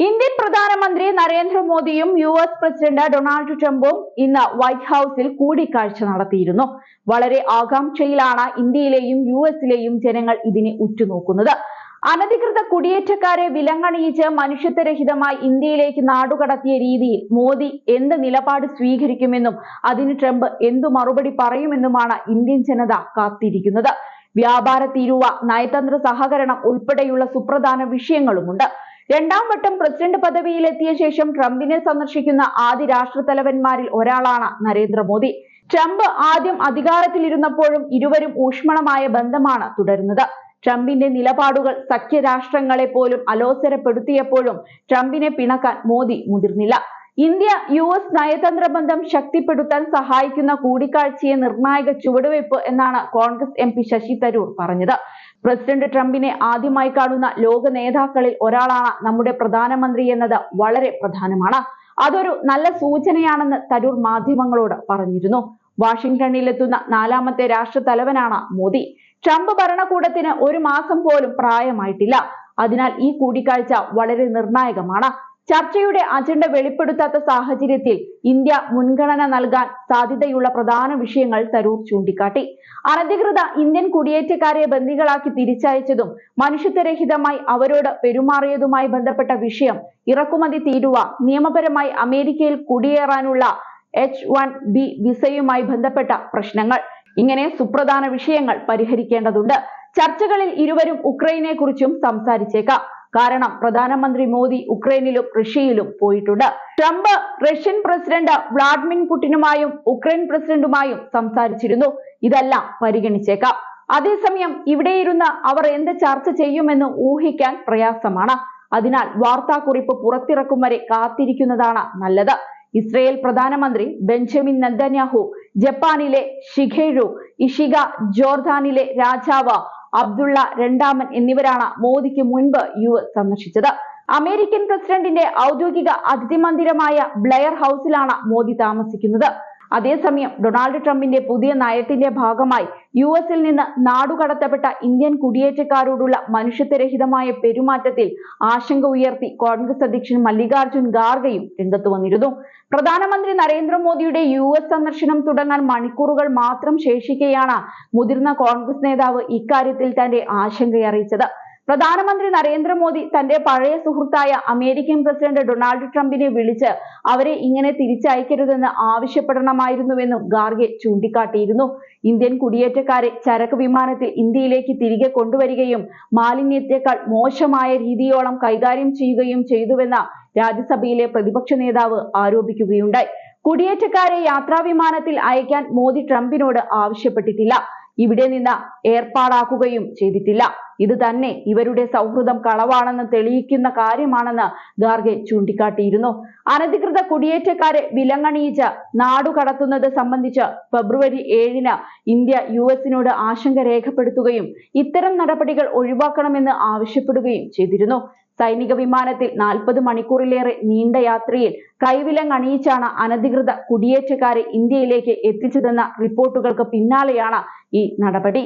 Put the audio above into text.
Indian പ്രധാനമന്ത്രി നരേന്ദ്രമോദിയും US president Donald ട്രംപും ഇന്ന് വൈറ്റ് ഹൌസിൽ കൂടിക്കാഴ്ച നടത്തിയിരുന്നു. വളരെ ആകാംക്ഷയിലാണ് ഇന്ത്യയിലെയും USലെയും ജനങ്ങൾ ഇതിനെ ഉറ്റുനോക്കുന്നത്. അനധികൃത കുടിയേറ്റക്കാരെ വിലങ്ങണിയിച്ച് മനുഷ്യത്വരഹിതമായി ഇന്ത്യയിലേക്ക് നാടുകടത്തിയ രീതിയിൽ മോദി എന്ത് നിലപാട് സ്വീകരിക്കുമെന്നും അതിന് ട്രംപ് എന്തു മറുപടി പറയുമെന്നുമാണ് ഇന്ത്യൻ ജനത കാത്തിരിക്കുന്നത്. വ്യാപാര തീരുവ, നയതന്ത്ര സഹകരണം ഉൾപ്പെടെയുള്ള സുപ്രധാന വിഷയങ്ങളുമുണ്ട്. രണ്ടാം വട്ടം പ്രസിഡന്റ് പദവിയിലെത്തിയ ശേഷം ട്രംപിനെ സന്ദർശിക്കുന്ന ആദ്യ രാഷ്ട്രതലവന്മാരിൽ ഒരാളാണ് നരേന്ദ്രമോദി. ട്രംപ് ആദ്യം അധികാരത്തിലിരുന്നപ്പോഴും ഇരുവരും ഊഷ്മളമായ ബന്ധമാണ് തുടരുന്നത്. ട്രംപിന്റെ നിലപാടുകൾ സഖ്യരാഷ്ട്രങ്ങളെ പോലും അലോസരപ്പെടുത്തിയപ്പോഴും ട്രംപിനെ പിണക്കാൻ മോദി മുതിർന്നില്ല. ഇന്ത്യ US നയതന്ത്ര ബന്ധം ശക്തിപ്പെടുത്താൻ സഹായിക്കുന്ന കൂടിക്കാഴ്ചയെ നിർണായക ചുവടുവയ്പ് എന്നാണ് കോൺഗ്രസ് MP ശശി തരൂർ പറഞ്ഞത്. പ്രസിഡന്റ് ട്രംപിനെ ആദ്യമായി കാണുന്ന ലോക നേതാക്കളിൽ ഒരാളാണ് നമ്മുടെ പ്രധാനമന്ത്രി എന്നത് വളരെ പ്രധാനമാണ്. അതൊരു നല്ല സൂചനയാണെന്ന് തരൂർ മാധ്യമങ്ങളോട് പറഞ്ഞിരുന്നു. വാഷിംഗ്ടണിലെത്തുന്ന നാലാമത്തെ രാഷ്ട്രതലവനാണ് മോദി. ട്രംപ് ഭരണകൂടത്തിന് ഒരു മാസം പോലും പ്രായമായിട്ടില്ല. അതിനാൽ ഈ കൂടിക്കാഴ്ച വളരെ നിർണായകമാണ്. ചർച്ചയുടെ അജണ്ട വെളിപ്പെടുത്താത്ത സാഹചര്യത്തിൽ ഇന്ത്യ മുൻഗണന നൽകാൻ സാധ്യതയുള്ള പ്രധാന വിഷയങ്ങൾ തരൂർ ചൂണ്ടിക്കാട്ടി. അനധികൃത ഇന്ത്യൻ കുടിയേറ്റക്കാരെ ബന്ദികളാക്കി തിരിച്ചയച്ചതും മനുഷ്യത്വരഹിതമായി അവരോട് പെരുമാറിയതുമായി ബന്ധപ്പെട്ട വിഷയം, ഇറക്കുമതി തീരുവ, നിയമപരമായി അമേരിക്കയിൽ കുടിയേറാനുള്ള H-1B വിസയുമായി ബന്ധപ്പെട്ട പ്രശ്നങ്ങൾ, ഇങ്ങനെ സുപ്രധാന വിഷയങ്ങൾ പരിഹരിക്കേണ്ടതുണ്ട്. ചർച്ചകളിൽ ഇരുവരും ഉക്രൈനെ കുറിച്ചും സംസാരിച്ചേക്കാം. കാരണം പ്രധാനമന്ത്രി മോദി ഉക്രൈനിലും റഷ്യയിലും പോയിട്ടുണ്ട്. ട്രംപ് റഷ്യൻ പ്രസിഡന്റ് വ്ളാഡിമിർ പുടിനുമായും ഉക്രൈൻ പ്രസിഡന്റുമായും സംസാരിച്ചിരുന്നു. ഇതെല്ലാം പരിഗണിച്ചേക്കാം. അതേസമയം ഇവിടെയിരുന്ന് അവർ എന്ത് ചർച്ച ചെയ്യുമെന്ന് ഊഹിക്കാൻ പ്രയാസമാണ്. അതിനാൽ വാർത്താക്കുറിപ്പ് പുറത്തിറക്കും വരെ കാത്തിരിക്കുന്നതാണ് നല്ലത്. ഇസ്രയേൽ പ്രധാനമന്ത്രി ബെഞ്ചമിൻ നെതന്യാഹു, ജപ്പാനിലെ ഷിഗെറു ഇഷിക, ജോർദാനിലെ രാജാവ് അബ്ദുള്ള രണ്ടാമൻ എന്നിവരാണ് മോദിക്ക് മുൻപ് US സന്ദർശിച്ചത്. അമേരിക്കൻ പ്രസിഡന്റിന്റെ ഔദ്യോഗിക അതിഥി മന്ദിരമായ ബ്ലെയർ ഹൌസിലാണ് മോദി താമസിക്കുന്നത്. അതേസമയം ഡൊണാൾഡ് ട്രംപിന്റെ പുതിയ നയത്തിന്റെ ഭാഗമായി US-ൽ നിന്ന് നാടുകടത്തപ്പെട്ട ഇന്ത്യൻ കുടിയേറ്റക്കാരോടുള്ള മനുഷ്യത്വരഹിതമായ പെരുമാറ്റത്തിൽ ആശങ്ക ഉയർത്തി കോൺഗ്രസ് അധ്യക്ഷൻ മല്ലികാർജുൻ ഖാർഗെയും രംഗത്ത് വന്നിരുന്നു. പ്രധാനമന്ത്രി നരേന്ദ്രമോദിയുടെ US സന്ദർശനം തുടങ്ങാൻ മണിക്കൂറുകൾ മാത്രം ശേഷിക്കെയാണ് മുതിർന്ന കോൺഗ്രസ് നേതാവ് ഇക്കാര്യത്തിൽ തന്റെ ആശങ്കയറിയിച്ചത്. പ്രധാനമന്ത്രി നരേന്ദ്രമോദി തന്റെ പഴയ സുഹൃത്തായ അമേരിക്കൻ പ്രസിഡന്റ് ഡൊണാൾഡ് ട്രംപിനെ വിളിച്ച് അവരെ ഇങ്ങനെ തിരിച്ചയക്കരുതെന്ന് ആവശ്യപ്പെടണമായിരുന്നുവെന്നും ഖാർഗെ ചൂണ്ടിക്കാട്ടിയിരുന്നു. ഇന്ത്യൻ കുടിയേറ്റക്കാരെ ചരക്ക് വിമാനത്തിൽ ഇന്ത്യയിലേക്ക് തിരികെ കൊണ്ടുവരികയും മാലിന്യത്തെക്കാൾ മോശമായ രീതിയോളം കൈകാര്യം ചെയ്യുകയും ചെയ്തുവെന്ന് രാജ്യസഭയിലെ പ്രതിപക്ഷ നേതാവ് ആരോപിക്കുകയുണ്ടായി. കുടിയേറ്റക്കാരെ യാത്രാവിമാനത്തിൽ അയക്കാൻ മോദി ട്രംപിനോട് ആവശ്യപ്പെട്ടിട്ടില്ല. ഇവിടെ നിന്ന് ഏർപ്പാടാക്കുകയും ചെയ്തിട്ടില്ല. ഇത് തന്നെ ഇവരുടെ സൗഹൃദം കളവാണെന്ന് തെളിയിക്കുന്ന കാര്യമാണെന്ന് ഖാർഗെ ചൂണ്ടിക്കാട്ടിയിരുന്നു. അനധികൃത കുടിയേറ്റക്കാരെ വിലങ്ങണിയിച്ച് നാടുകടത്തുന്നത് സംബന്ധിച്ച് ഫെബ്രുവരി 7-ന് ഇന്ത്യ US-നോട് ആശങ്ക രേഖപ്പെടുത്തുകയും ഇത്തരം നടപടികൾ ഒഴിവാക്കണമെന്ന് ആവശ്യപ്പെടുകയും ചെയ്തിരുന്നു. സൈനിക വിമാനത്തിൽ 40 മണിക്കൂറിലേറെ നീണ്ട യാത്രയിൽ കൈവിലങ്ങണിയിച്ചാണ് അനധികൃത കുടിയേറ്റക്കാരെ ഇന്ത്യയിലേക്ക് എത്തിച്ചതെന്ന റിപ്പോർട്ടുകൾക്ക് പിന്നാലെയാണ് ഈ നടപടി.